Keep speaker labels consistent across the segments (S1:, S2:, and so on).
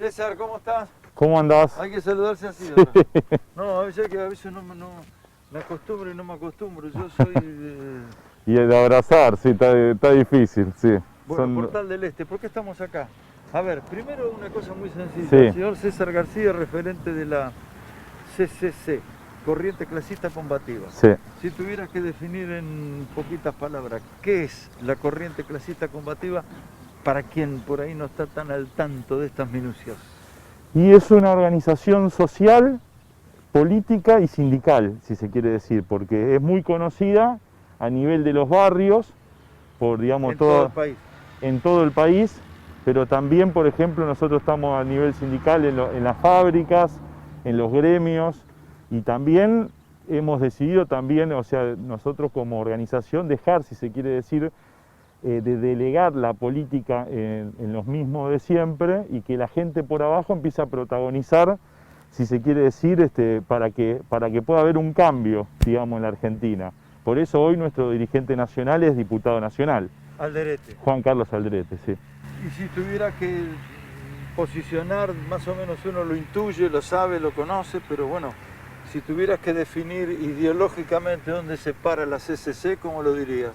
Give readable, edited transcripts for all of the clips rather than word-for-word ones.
S1: César, ¿cómo estás?
S2: ¿Cómo andás?
S1: Hay que saludarse así,
S2: Sí.
S1: ¿verdad? No, a veces no me acostumbro y no me acostumbro. Yo soy
S2: Y el de abrazar, sí, está difícil, sí.
S1: Bueno, Portal del Este. ¿Por qué estamos acá? A ver, primero una cosa muy sencilla.
S2: Sí.
S1: El señor César García, referente de la CCC, Corriente Clasista Combativa.
S2: Sí.
S1: Si tuvieras que definir en poquitas palabras, ¿qué es la Corriente Clasista Combativa para quien por ahí no está tan al tanto de estas minucias?
S2: Y es una organización social, política y sindical, si se quiere decir, porque es muy conocida a nivel de los barrios, por digamos
S1: En todo el país.
S2: en todo el país, pero también, por ejemplo, nosotros estamos a nivel sindical en las fábricas, en los gremios, y también hemos decidido también, o sea, nosotros como organización dejar, si se quiere decir, de delegar la política en los mismos de siempre y que la gente por abajo empiece a protagonizar, si se quiere decir, para que pueda haber un cambio, digamos, en la Argentina. Por eso hoy nuestro dirigente nacional es diputado nacional.
S1: Alderete.
S2: Juan Carlos Alderete, sí.
S1: Y si tuviera que posicionar, más o menos uno lo intuye, lo sabe, lo conoce, pero bueno, si tuvieras que definir ideológicamente dónde se para la CCC, ¿cómo lo dirías?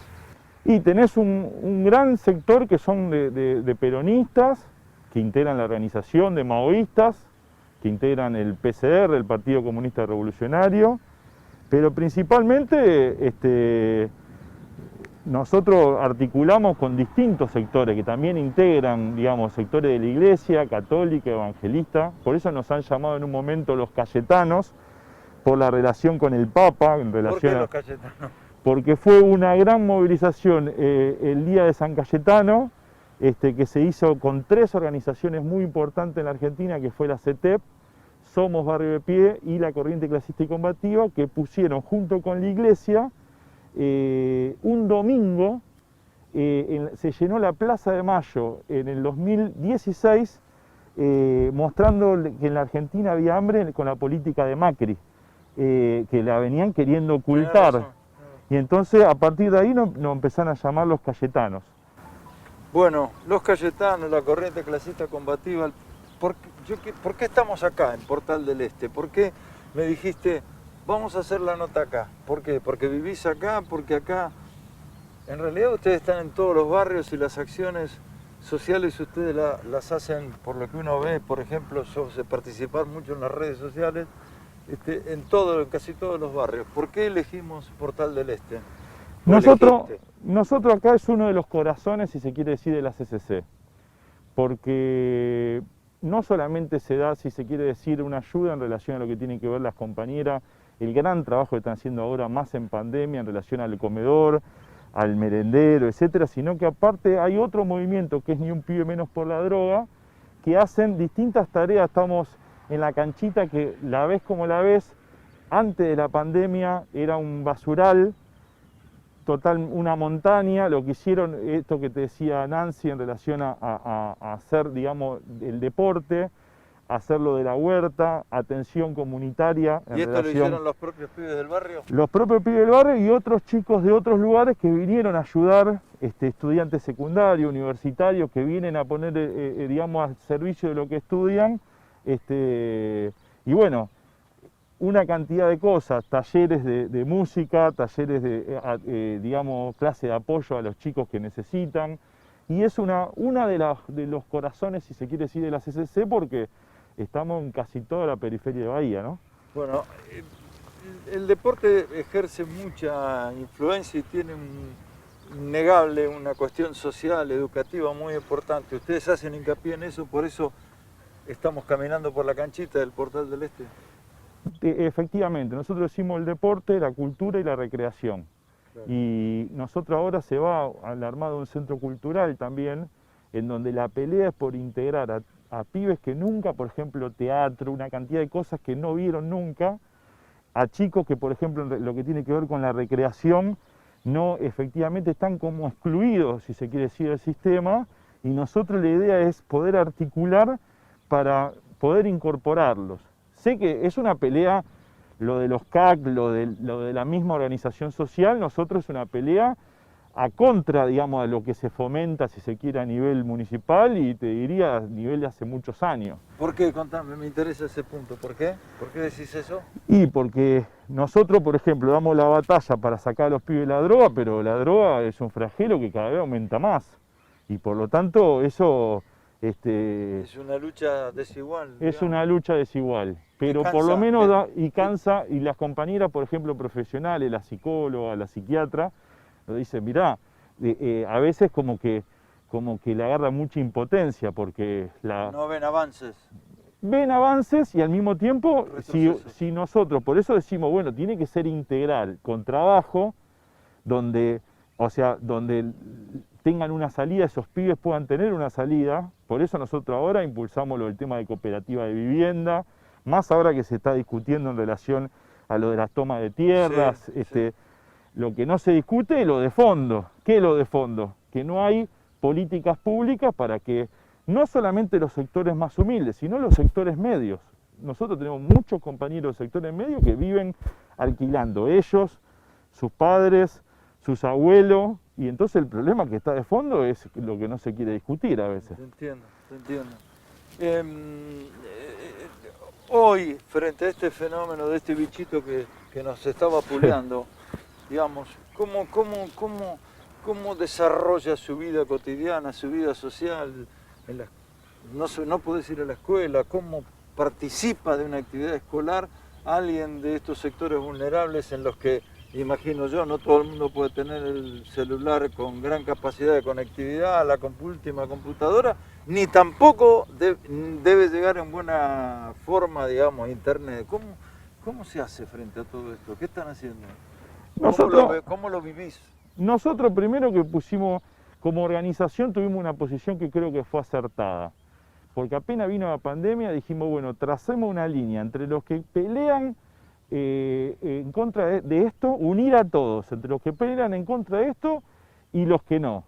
S2: Y tenés un gran sector que son de peronistas, que integran la organización, de maoístas, que integran el PCR, el Partido Comunista Revolucionario, pero principalmente nosotros articulamos con distintos sectores que también integran, digamos, sectores de la Iglesia católica, evangelista. Por eso nos han llamado en un momento los cayetanos, por la relación con el Papa.
S1: ¿Por qué los cayetanos?
S2: Porque fue una gran movilización el día de San Cayetano, que se hizo con 3 organizaciones muy importantes en la Argentina, que fue la CETEP, Somos Barrio de Pie y la Corriente Clasista y Combativa, que pusieron junto con la Iglesia un domingo, se llenó la Plaza de Mayo en el 2016, mostrando que en la Argentina había hambre con la política de Macri, que la venían queriendo ocultar. Y entonces a partir de ahí nos empezaron a llamar los cayetanos.
S1: Bueno, los cayetanos, la Corriente Clasista Combativa, ¿por qué estamos acá en Portal del Este? ¿Por qué me dijiste, vamos a hacer la nota acá? ¿Por qué? ¿Porque vivís acá? ¿Porque acá? En realidad ustedes están en todos los barrios y las acciones sociales ustedes las hacen, por lo que uno ve, por ejemplo, yo sé participar mucho en las redes sociales, en casi todos los barrios. ¿Por qué elegimos Portal del Este?
S2: Nosotros acá es uno de los corazones, si se quiere decir, de la CCC, porque no solamente se da, si se quiere decir, una ayuda en relación a lo que tienen que ver las compañeras, el gran trabajo que están haciendo ahora más en pandemia en relación al comedor, al merendero, etcétera, sino que aparte hay otro movimiento que es Ni un pibe menos por la droga, que hacen distintas tareas. Estamos en la canchita que la ves como la ves, antes de la pandemia era un basural, una montaña. Lo que hicieron, esto que te decía Nancy en relación a hacer, digamos, el deporte, hacerlo de la huerta, atención comunitaria.
S1: ¿Y esto lo hicieron los propios pibes del barrio?
S2: Los propios pibes del barrio y otros chicos de otros lugares que vinieron a ayudar, estudiantes secundarios, universitarios, que vienen a poner, digamos, al servicio de lo que estudian. Y bueno, una cantidad de cosas, talleres de música, talleres digamos, clase de apoyo a los chicos que necesitan. Y es una de los corazones, si se quiere decir, de la CCC, porque estamos en casi toda la periferia de Bahía, ¿no?
S1: Bueno, el deporte ejerce mucha influencia y tiene innegable una cuestión social, educativa muy importante. Ustedes hacen hincapié en eso, por eso estamos caminando por la canchita del Portal del Este.
S2: Efectivamente, nosotros decimos el deporte, la cultura y la recreación. Claro. Y nosotros ahora se va al armado un centro cultural también, en donde la pelea es por integrar a pibes que nunca, por ejemplo, teatro, una cantidad de cosas que no vieron nunca, a chicos que, por ejemplo, lo que tiene que ver con la recreación, no efectivamente están como excluidos, si se quiere decir, del sistema, y nosotros la idea es poder articular para poder incorporarlos. Sé que es una pelea, lo de los CAC, lo de la misma organización social, nosotros es una pelea a contra, digamos, de lo que se fomenta, si se quiere, a nivel municipal y te diría a nivel de hace muchos años.
S1: ¿Por qué? Contame, me interesa ese punto. ¿Por qué? ¿Por qué decís eso?
S2: Y porque nosotros, por ejemplo, damos la batalla para sacar a los pibes de la droga, pero la droga es un flagelo que cada vez aumenta más. Y por lo tanto, eso
S1: Es una lucha desigual.
S2: es
S1: digamos.
S2: una lucha desigual. Pero por
S1: cansa,
S2: lo menos
S1: que-
S2: da, y cansa, y las compañeras, por ejemplo, profesionales, la psicóloga, la psiquiatra, nos dicen, mirá, a veces como que le agarra mucha impotencia porque
S1: No ven avances.
S2: ven avances y al mismo tiempo,
S1: Retrocesos.
S2: si nosotros, por eso decimos, bueno, tiene que ser integral, con trabajo, donde, o sea, donde tengan una salida, esos pibes puedan tener una salida. Por eso nosotros ahora impulsamos el tema de cooperativa de vivienda, más ahora que se está discutiendo en relación a lo de las tomas de tierras.
S1: Sí.
S2: Lo que no se discute es lo de fondo. ¿Qué es lo de fondo? Que no hay políticas públicas para que no solamente los sectores más humildes, sino los sectores medios. Nosotros tenemos muchos compañeros del sectores medios que viven alquilando, ellos, sus padres, sus abuelos, y entonces el problema que está de fondo es lo que no se quiere discutir a veces.
S1: Te entiendo. Hoy, frente a este fenómeno de este bichito que nos está vapuleando, digamos, ¿cómo desarrolla su vida cotidiana, su vida social? No puedes ir a la escuela, ¿cómo participa de una actividad escolar alguien de estos sectores vulnerables en los que, imagino yo, no todo el mundo puede tener el celular con gran capacidad de conectividad a la última computadora, ni tampoco debe llegar en buena forma, digamos, a internet? ¿Cómo se hace frente a todo esto? ¿Qué están haciendo? ¿Cómo lo vivís?
S2: Nosotros primero que pusimos, como organización tuvimos una posición que creo que fue acertada, porque apenas vino la pandemia dijimos, bueno, tracemos una línea entre los que pelean en contra de esto, unir a todos, entre los que pelean en contra de esto y los que no.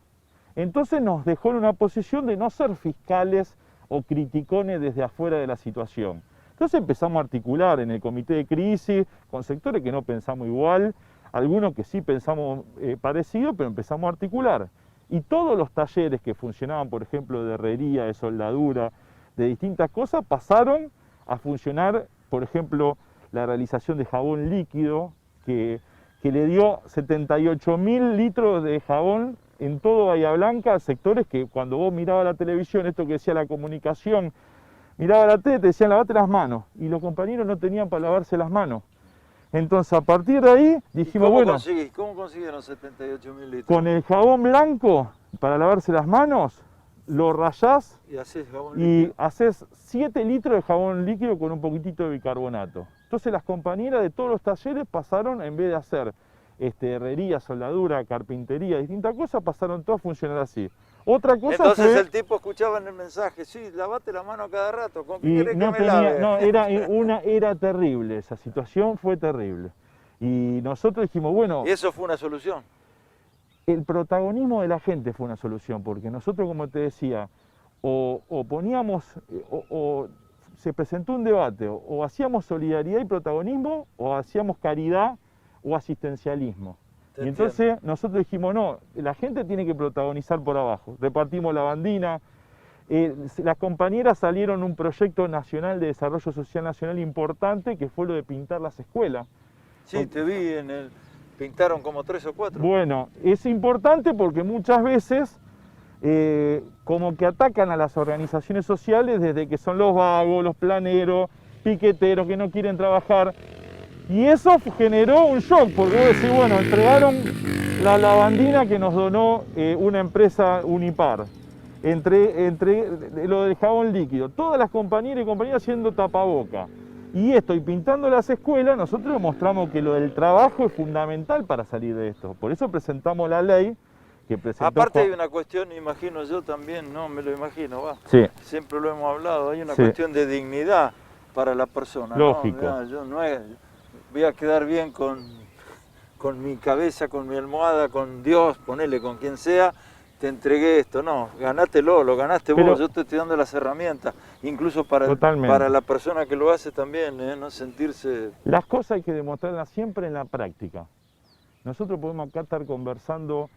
S2: Entonces nos dejó en una posición de no ser fiscales o criticones desde afuera de la situación. Entonces empezamos a articular en el comité de crisis con sectores que no pensamos igual, algunos que sí pensamos parecido, pero empezamos a articular. Y todos los talleres que funcionaban, por ejemplo, de herrería, de soldadura, de distintas cosas, pasaron a funcionar, por ejemplo, la realización de jabón líquido, que le dio 78.000 litros de jabón en todo Bahía Blanca, a sectores que cuando vos mirabas la televisión, esto que decía la comunicación, miraba la tele, te decían lavate las manos, y los compañeros no tenían para lavarse las manos. Entonces a partir de ahí dijimos,
S1: ¿Cómo consiguieron 78.000 litros?
S2: con el jabón blanco para lavarse las manos, lo rayás
S1: y
S2: haces 7 litros de jabón líquido con un poquitito de bicarbonato. Entonces las compañeras de todos los talleres pasaron, en vez de hacer herrería, soldadura, carpintería, distintas cosas, pasaron todas a funcionar así. Otra cosa
S1: Entonces
S2: fue,
S1: el tipo escuchaba en el mensaje, sí, lavate la mano cada rato, ¿con qué
S2: y
S1: querés
S2: no
S1: que me lave?
S2: no, era terrible, esa situación fue terrible. Y nosotros dijimos, bueno,
S1: Y eso fue una solución.
S2: el protagonismo de la gente fue una solución, porque nosotros, como te decía, o poníamos, o se presentó un debate, o hacíamos solidaridad y protagonismo, o hacíamos caridad o asistencialismo.
S1: Te
S2: Y entonces nosotros dijimos, no, la gente tiene que protagonizar por abajo. Repartimos la bandina, las compañeras salieron un proyecto nacional de desarrollo social nacional importante, que fue lo de pintar las escuelas.
S1: Sí, te vi pintaron como 3 o 4.
S2: Bueno, es importante porque muchas veces como que atacan a las organizaciones sociales desde que son los vagos, los planeros, piqueteros que no quieren trabajar. Y eso generó un shock, porque vos decís, bueno, entregaron la lavandina que nos donó una empresa Unipar, entre lo del jabón líquido, todas las compañeras y compañeras haciendo tapaboca. Y esto, y pintando las escuelas, nosotros demostramos que lo del trabajo es fundamental para salir de esto. Por eso presentamos la ley que presentó...
S1: Aparte hay una cuestión, imagino yo también, no me lo imagino, va.
S2: Sí.
S1: Siempre lo hemos hablado, hay una
S2: Sí.
S1: cuestión de dignidad para la persona.
S2: Lógico.
S1: ¿no? Yo no voy a quedar bien con mi cabeza, con mi almohada, con Dios, ponele con quien sea, te entregué esto. No, ganátelo, lo ganaste
S2: Pero,
S1: vos, yo te estoy dando las herramientas, incluso para la persona que lo hace también, no sentirse...
S2: Las cosas hay que demostrarlas siempre en la práctica. Nosotros podemos acá estar conversando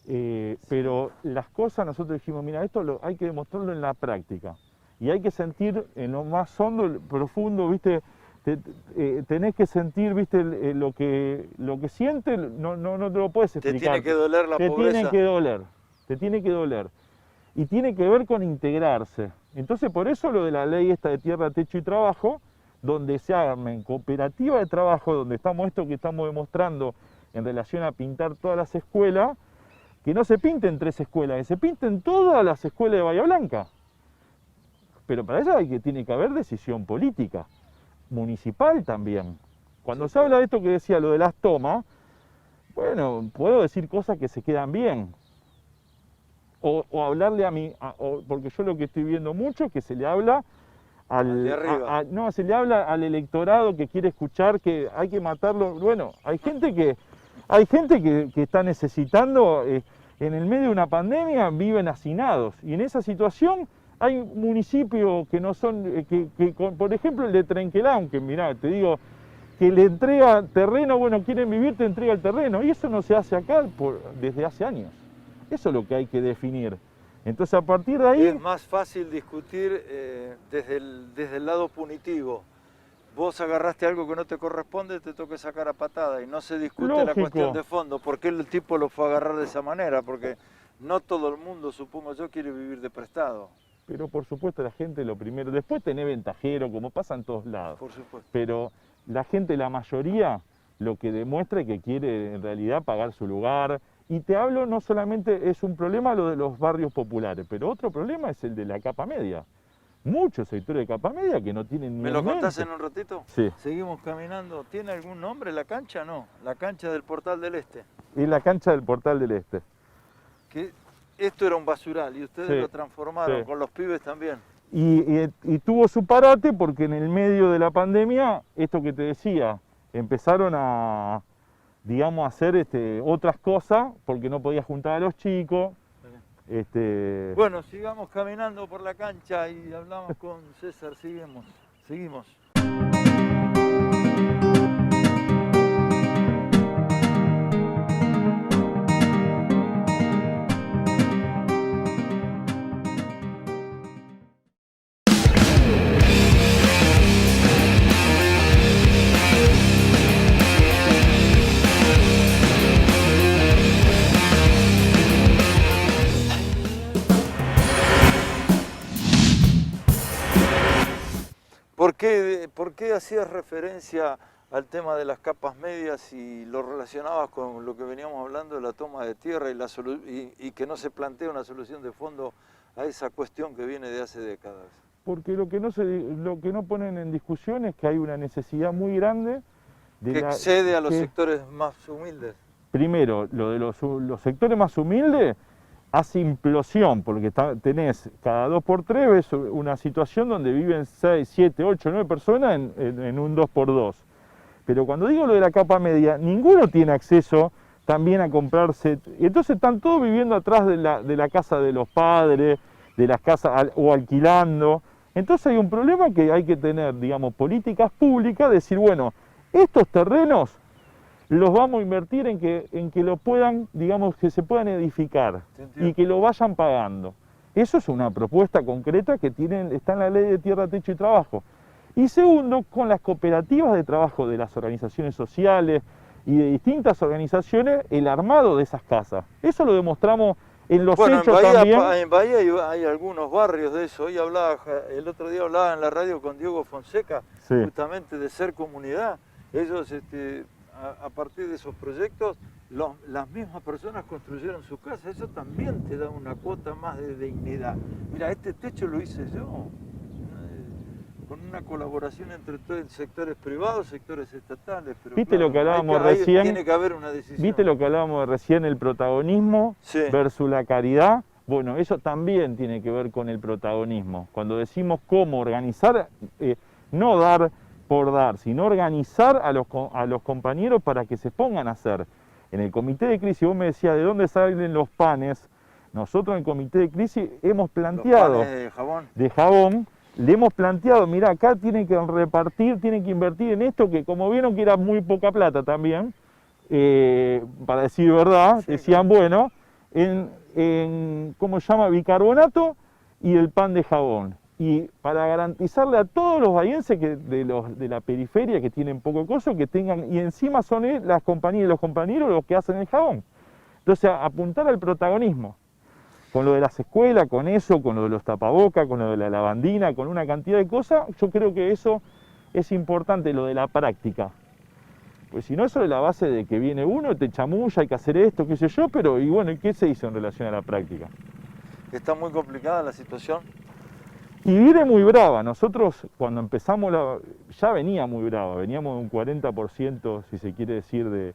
S2: Pero las cosas nosotros dijimos, mira, esto hay que demostrarlo en la práctica. Y hay que sentir en lo más hondo, profundo, ¿viste? Tenés que sentir, ¿viste? Lo que siente, no te lo puedes explicar.
S1: Te tiene que doler la pobreza.
S2: Te tiene que doler. Y tiene que ver con integrarse. Entonces, por eso lo de la ley esta de tierra, techo y trabajo, donde se armen cooperativas de trabajo, donde estamos esto que estamos demostrando en relación a pintar todas las escuelas, que no se pinten 3 escuelas, que se pinten todas las escuelas de Bahía Blanca. Pero para eso tiene que haber decisión política, municipal también. Cuando se habla de esto que decía, lo de las tomas, bueno, puedo decir cosas que se quedan bien. O hablarle a mí, porque yo lo que estoy viendo mucho es que se le habla
S1: al de arriba.
S2: No, se le habla al electorado que quiere escuchar que hay que matarlo. Bueno, hay gente que está necesitando, en el medio de una pandemia, viven hacinados. Y en esa situación hay municipios que no son, por ejemplo el de Trenquelán, que mirá, te digo, que le entrega terreno, bueno, quieren vivir, te entrega el terreno. Y eso no se hace acá desde hace años. Eso es lo que hay que definir. Entonces, a partir de ahí...
S1: Es más fácil discutir desde el lado punitivo. Vos agarraste algo que no te corresponde, te toca sacar a patada y no se discute la
S2: Lógico.
S1: cuestión de fondo. ¿Por qué el tipo lo fue a agarrar de esa manera? Porque no todo el mundo, supongo yo, quiere vivir de prestado.
S2: Pero por supuesto la gente lo primero, después tenés ventajero, como pasa en todos lados.
S1: Por supuesto.
S2: Pero la gente, la mayoría, lo que demuestra es que quiere en realidad pagar su lugar. Y te hablo, no solamente es un problema lo de los barrios populares, pero otro problema es el de la capa media. Muchos sectores de capa media que no tienen ni
S1: ¿Me lo contás en un ratito?
S2: Sí.
S1: Seguimos caminando. ¿Tiene algún nombre la cancha? No, la cancha del Portal del Este.
S2: Es la cancha del Portal del Este.
S1: Que esto era un basural y ustedes lo transformaron, con los pibes también.
S2: Y tuvo su parate porque en el medio de la pandemia, esto que te decía, empezaron a, digamos, a hacer otras cosas porque no podía juntar a los chicos.
S1: Bueno, sigamos caminando por la cancha y hablamos con César, seguimos. ¿Por qué hacías referencia al tema de las capas medias y lo relacionabas con lo que veníamos hablando de la toma de tierra y que no se plantea una solución de fondo a esa cuestión que viene de hace décadas?
S2: Porque lo que no ponen en discusión es que hay una necesidad muy grande
S1: que excede a los sectores más humildes.
S2: Primero, lo de los sectores más humildes hace implosión, porque tenés cada 2x3 ves una situación donde viven 6, 7, 8, 9 personas en un 2x2. Pero cuando digo lo de la capa media, ninguno tiene acceso también a comprarse. Entonces están todos viviendo atrás de la casa de los padres, de las casas o alquilando. Entonces hay un problema que hay que tener, digamos, políticas públicas, decir, bueno, estos terrenos los vamos a invertir en que lo puedan, digamos, que se puedan edificar y que lo vayan pagando. Eso es una propuesta concreta que está en la ley de tierra, techo y trabajo. Y segundo, con las cooperativas de trabajo de las organizaciones sociales y de distintas organizaciones, el armado de esas casas. Eso lo demostramos en los hechos también.
S1: En Bahía hay algunos barrios de eso. El otro día hablaba en la radio con Diego Fonseca, justamente de Ser Comunidad. Ellos, a partir de esos proyectos, las mismas personas construyeron su casa. Eso también te da una cuota más de dignidad. Mira, este techo lo hice yo, con una colaboración entre sectores privados, sectores estatales. Pero
S2: ¿Viste lo que hablábamos recién?
S1: Tiene que haber una decisión.
S2: ¿Viste lo que hablábamos recién, el protagonismo versus la caridad? Bueno, eso también tiene que ver con el protagonismo. Cuando decimos cómo organizar, no dar por dar, sino organizar a los compañeros para que se pongan a hacer. En el comité de crisis, vos me decías, ¿de dónde salen los panes? Nosotros en el comité de crisis hemos planteado...
S1: ¿Los panes de jabón?
S2: De jabón, le hemos planteado, mirá, acá tienen que repartir, tienen que invertir en esto, que como vieron que era muy poca plata también, para decir verdad, decían, bueno, ¿cómo se llama?, bicarbonato y el pan de jabón. Y para garantizarle a todos los bahienses de la periferia que tienen poco coso, que tengan, y encima son las compañías y los compañeros los que hacen el jabón. Entonces, apuntar al protagonismo. Con lo de las escuelas, con eso, con lo de los tapabocas, con lo de la lavandina, con una cantidad de cosas, yo creo que eso es importante, lo de la práctica. Pues si no, eso es la base de que viene uno, te chamulla, hay que hacer esto, qué sé yo, pero y bueno, ¿qué se hizo en relación a la práctica?
S1: Está muy complicada la situación.
S2: Y viene muy brava. Nosotros cuando empezamos, ya venía muy brava, veníamos de un 40%, si se quiere decir,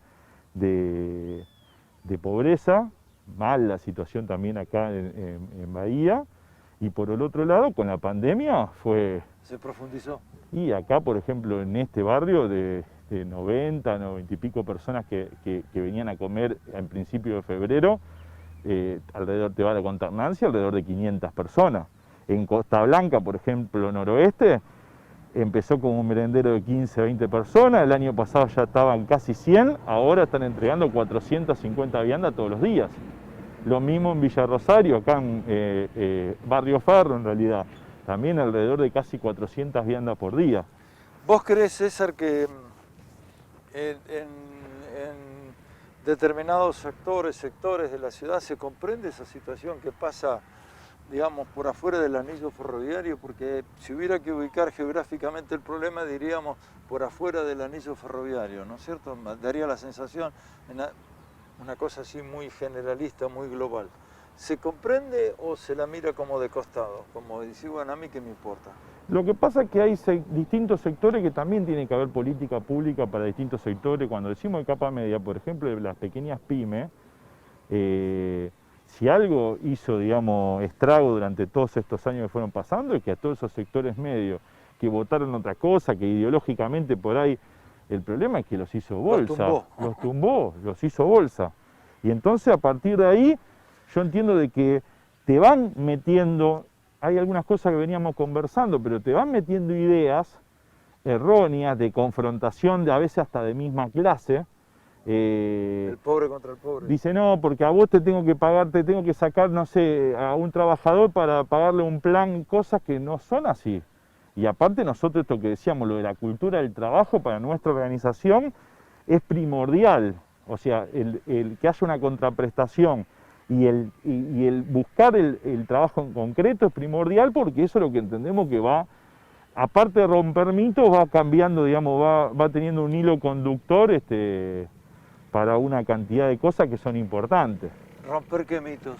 S2: de pobreza, mal la situación también acá en Bahía, y por el otro lado, con la pandemia fue...
S1: Se profundizó.
S2: Y acá, por ejemplo, en este barrio de 90 y pico personas que venían a comer en principio de febrero, alrededor, te va a contar Nancy, alrededor de 500 personas. En Costa Blanca, por ejemplo, noroeste, empezó como un merendero de 15, 20 personas, el año pasado ya estaban casi 100, ahora están entregando 450 viandas todos los días. Lo mismo en Villa Rosario, acá en Barrio Ferro en realidad, también alrededor de casi 400 viandas por día.
S1: ¿Vos crees, César, que en determinados sectores de la ciudad se comprende esa situación que pasa, digamos, por afuera del anillo ferroviario? Porque si hubiera que ubicar geográficamente el problema, diríamos por afuera del anillo ferroviario, ¿no es cierto? Daría la sensación, una cosa así muy generalista, muy global. ¿Se comprende o se la mira como de costado? Como decir, bueno, a mí qué me importa.
S2: Lo que pasa es que hay distintos sectores que también tiene que haber política pública para distintos sectores. Cuando decimos de capa media, por ejemplo, de las pequeñas pymes, si algo hizo, digamos, estrago durante todos estos años que fueron pasando, es que a todos esos sectores medios que votaron otra cosa, que ideológicamente por ahí, el problema es que los hizo bolsa, los tumbó, los hizo bolsa. Y entonces a partir de ahí, yo entiendo de que te van metiendo, hay algunas cosas que veníamos conversando, pero te van metiendo ideas erróneas de confrontación, a veces hasta de misma clase.
S1: El pobre contra el pobre.
S2: Dice, no, porque a vos te tengo que pagar, te tengo que sacar, no sé, a un trabajador para pagarle un plan, cosas que no son así. Y aparte nosotros esto que decíamos, lo de la cultura del trabajo para nuestra organización es primordial. O sea, el que haya una contraprestación y el buscar el trabajo en concreto es primordial, porque eso es lo que entendemos que va, aparte de romper mitos, va cambiando, digamos, va teniendo un hilo conductor para una cantidad de cosas que son importantes.
S1: ¿Romper qué mitos?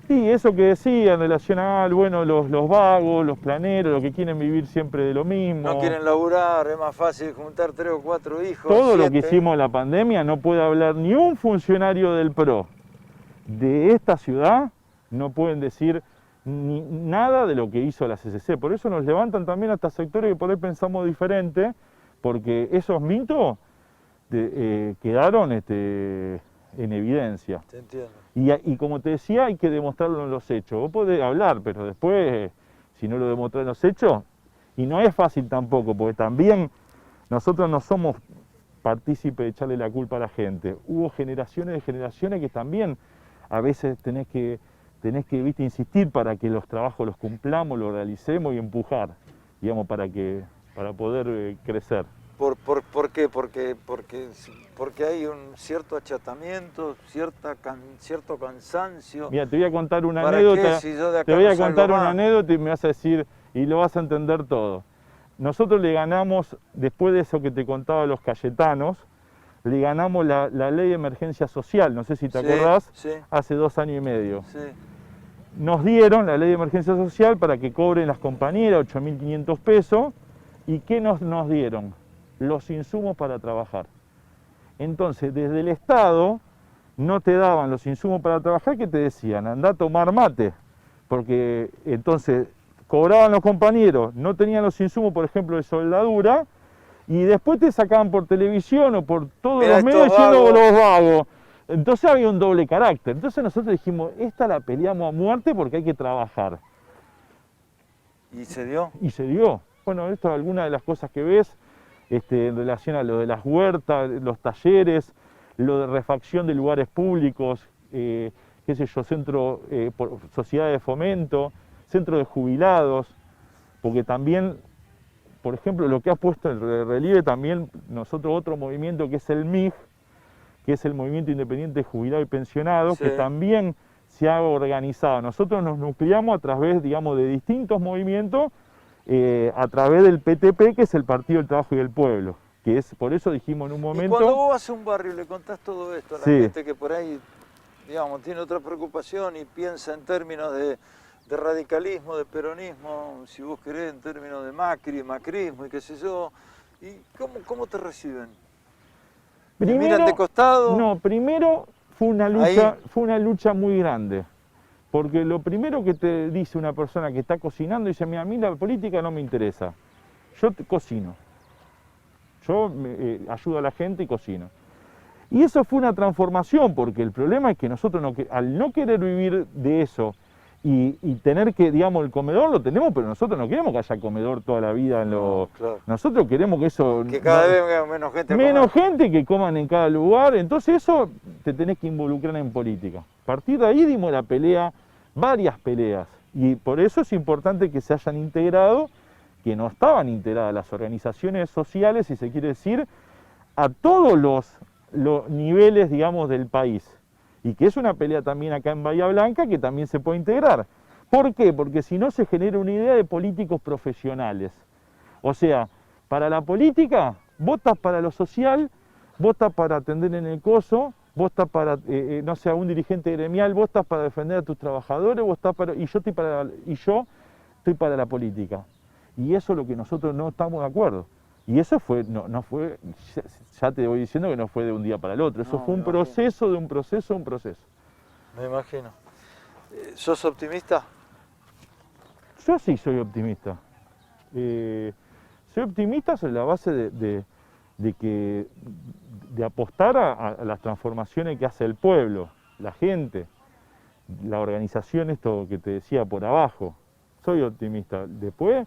S2: Sí, eso que decía en relación a, bueno, los vagos, los planeros, los que quieren vivir siempre de lo mismo.
S1: No quieren laburar, es más fácil juntar 3 o 4 hijos.
S2: Todo
S1: 7.
S2: lo que hicimos en la pandemia, no puede hablar ni un funcionario del PRO de esta ciudad, no pueden decir nada de lo que hizo la CCC. Por eso nos levantan también hasta sectores que por ahí pensamos diferente, porque esos mitos quedaron en evidencia.
S1: Te entiendo.
S2: Y como te decía, hay que demostrarlo en los hechos. Vos podés hablar, pero después, si no lo demostrás en los hechos, y no es fácil tampoco, porque también nosotros no somos partícipes de echarle la culpa a la gente. Hubo generaciones de generaciones que también a veces tenés que ¿viste?, insistir para que los trabajos los cumplamos, los realicemos y empujar, digamos, para poder crecer.
S1: ¿Por qué? Porque hay un cierto achatamiento, cierto cansancio.
S2: Mira, te voy a contar una anécdota.
S1: Si yo de acá
S2: te voy a
S1: no salgo
S2: contar una
S1: más?
S2: anécdota y me vas a decir, y lo vas a entender todo. Nosotros le ganamos, después de eso que te contaba los cayetanos, le ganamos la ley de emergencia social, no sé si te acordás,
S1: sí.
S2: hace 2 años y medio.
S1: Sí.
S2: Nos dieron la ley de emergencia social para que cobren las compañeras 8.500 pesos. ¿Y qué nos dieron? Los insumos para trabajar. Entonces, desde el Estado no te daban los insumos para trabajar, que te decían, andá a tomar mate, porque entonces cobraban los compañeros, no tenían los insumos, por ejemplo, de soldadura, y después te sacaban por televisión o por todos los medios diciendo los vagos. Entonces había un doble carácter. Entonces nosotros dijimos, esta la peleamos a muerte porque hay que trabajar.
S1: ¿Y se dio?
S2: Y se dio. Bueno, esto es alguna de las cosas que ves en relación a lo de las huertas, los talleres, lo de refacción de lugares públicos, qué sé yo, sociedades de fomento, centro de jubilados, porque también, por ejemplo, lo que ha puesto en relieve también nosotros otro movimiento que es el MIG, que es el Movimiento Independiente de Jubilados y Pensionados,
S1: Sí.
S2: que también se ha organizado. Nosotros nos nucleamos a través, digamos, de distintos movimientos, a través del PTP, que es el Partido del Trabajo y del Pueblo, que es, por eso dijimos en un momento...
S1: Y cuando vos vas a un barrio y le contás todo esto a la
S2: Sí.
S1: gente que por ahí, digamos, tiene otra preocupación y piensa en términos de radicalismo, de peronismo, si vos querés, en términos de macrismo y qué sé yo, ¿y cómo te reciben? ¿Te miran de costado?
S2: No, primero fue una lucha muy grande. Porque lo primero que te dice una persona que está cocinando, dice, mira, a mí la política no me interesa, yo cocino, yo ayudo a la gente y cocino. Y eso fue una transformación, porque el problema es que nosotros al no querer vivir de eso y tener que, digamos, el comedor lo tenemos, pero nosotros no queremos que haya comedor toda la vida.
S1: No, claro.
S2: Nosotros queremos que eso...
S1: Que cada vez venga menos gente a comer.
S2: Menos gente que coman en cada lugar, entonces eso te tenés que involucrar en política. A partir de ahí dimos la pelea, varias peleas, y por eso es importante que se hayan integrado, que no estaban integradas las organizaciones sociales, si se quiere decir, a todos los niveles, digamos, del país. Y que es una pelea también acá en Bahía Blanca que también se puede integrar. ¿Por qué? Porque si no se genera una idea de políticos profesionales. O sea, para la política, votas para lo social, votas para atender en el coso, votas para, no sé, a un dirigente gremial, votas para defender a tus trabajadores, y yo estoy para la política. Y eso es lo que nosotros no estamos de acuerdo. Y eso fue, no fue, ya te voy diciendo que no fue de un día para el otro, eso fue un proceso de un proceso.
S1: Me imagino. ¿Sos optimista?
S2: Yo sí soy optimista. Soy optimista sobre la base de apostar a las transformaciones que hace el pueblo, la gente, la organización, esto que te decía por abajo. Soy optimista. Después,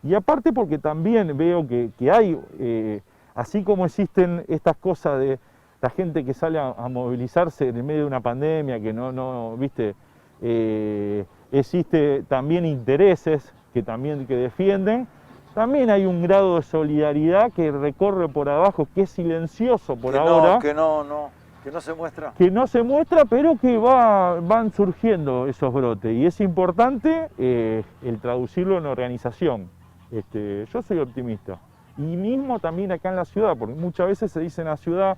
S2: y aparte porque también veo que hay, así como existen estas cosas de la gente que sale a movilizarse en medio de una pandemia, que viste, existe también intereses que defienden, también hay un grado de solidaridad que recorre por abajo, que es silencioso por ahora.
S1: Que no se muestra.
S2: Que no se muestra, pero que van surgiendo esos brotes. Y es importante el traducirlo en organización. Yo soy optimista. Y mismo también acá en la ciudad, porque muchas veces se dice en la ciudad,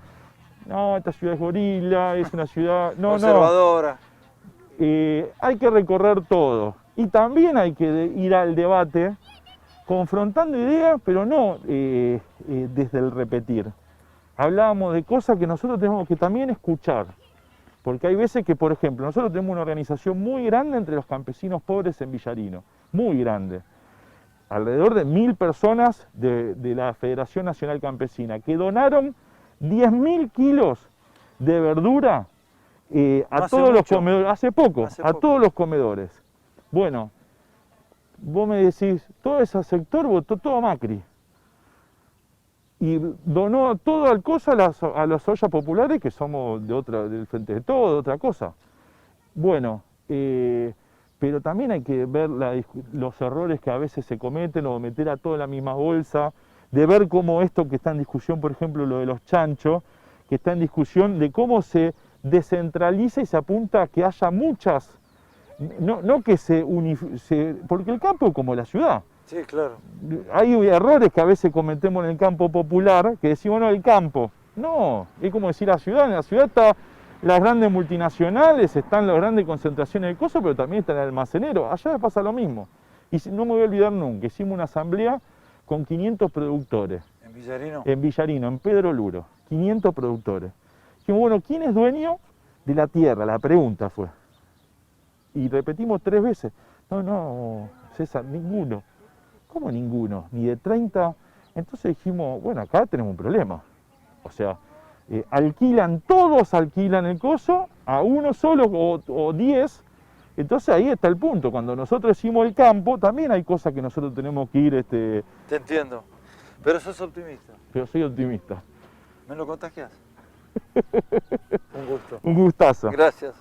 S2: no, esta ciudad es gorila, es una ciudad...
S1: conservadora.
S2: Hay que recorrer todo. Y también hay que ir al debate confrontando ideas, pero no desde el repetir. Hablábamos de cosas que nosotros tenemos que también escuchar. Porque hay veces que, por ejemplo, nosotros tenemos una organización muy grande entre los campesinos pobres en Villarino. Muy grande. Alrededor de 1000 personas de la Federación Nacional Campesina que donaron 10.000 kilos de verdura a todos los comedores, hace poco, todos los comedores. Bueno, vos me decís, todo ese sector votó todo Macri. Y donó todo al coso a las ollas populares, que somos del Frente de Todo, de otra cosa. Bueno, pero también hay que ver los errores que a veces se cometen, o de meter a todo en la misma bolsa, de ver cómo esto que está en discusión, por ejemplo, lo de los chanchos, que está en discusión de cómo se descentraliza y se apunta a que haya muchas, no que porque el campo es como la ciudad.
S1: Sí, claro.
S2: Hay errores que a veces cometemos en el campo popular, que decimos, no, el campo. No, es como decir la ciudad. En la ciudad están las grandes multinacionales, están las grandes concentraciones de cosas, pero también está el almacenero. Allá pasa lo mismo. Y no me voy a olvidar nunca, hicimos una asamblea con 500 productores.
S1: ¿En Villarino?
S2: En Villarino, en Pedro Luro. 500 productores. Dijimos, bueno, ¿quién es dueño de la tierra? La pregunta fue. Y repetimos 3 veces. No, César, ninguno. ¿Cómo ninguno? Ni de 30. Entonces dijimos, bueno, acá tenemos un problema. O sea, todos alquilan el coso, a uno solo o 10. Entonces ahí está el punto. Cuando nosotros decimos el campo, también hay cosas que nosotros tenemos que ir...
S1: Te entiendo. Pero sos optimista.
S2: Pero soy optimista.
S1: ¿Me lo contagias? Un gusto.
S2: Un gustazo.
S1: Gracias.